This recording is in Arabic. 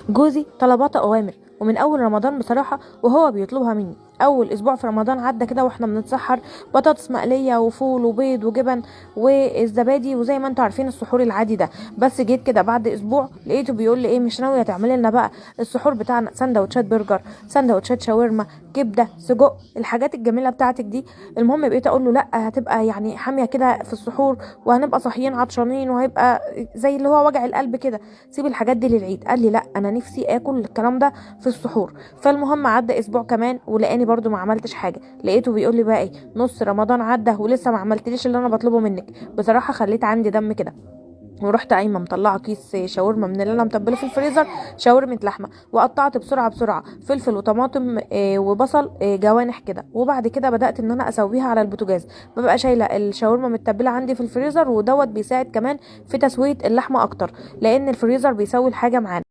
جوزي طلباته اوامر، ومن اول رمضان بصراحه وهو بيطلبها مني. اول اسبوع في رمضان عدى كده واحنا بنتسحر بطاطس مقليه وفول وبيض وجبن والزبادي، وزي ما انتوا عارفين السحور العادي ده. بس جيت كده بعد اسبوع لقيته بيقول لي ايه، مش ناويه تعملي لنا بقى السحور بتاعنا سندوتشات برجر، سندوتشات شاورما، كبده، سجق، الحاجات الجميله بتاعتك دي. المهم بقيت اقول له لا، هتبقى يعني حاميه كده في السحور، وهنبقى صاحيين عطشانين، وهيبقى زي اللي هو وجع القلب كده، سيب الحاجات دي للعيد. قال لي لا، انا نفسي اكل الكلام ده في السحور. فالمهم عدى اسبوع كمان ولقاني برضو ما عملتش حاجه، لقيته بيقول لي بقى ايه، نص رمضان عدى ولسه ما عملتليش اللي انا بطلبه منك. بصراحه خليت عندي دم كده، ورحت قايمه مطلعه كيس شاورما من اللي انا متبله في الفريزر، شاورمه لحمه، وقطعت بسرعه بسرعه فلفل وطماطم وبصل جوانح كده، وبعد كده بدات ان انا اسويها على البوتاجاز. ببقى شايله الشاورما متبله عندي في الفريزر، ودوت بيساعد كمان في تسويه اللحمه اكتر، لان الفريزر بيسوي الحاجه معانا.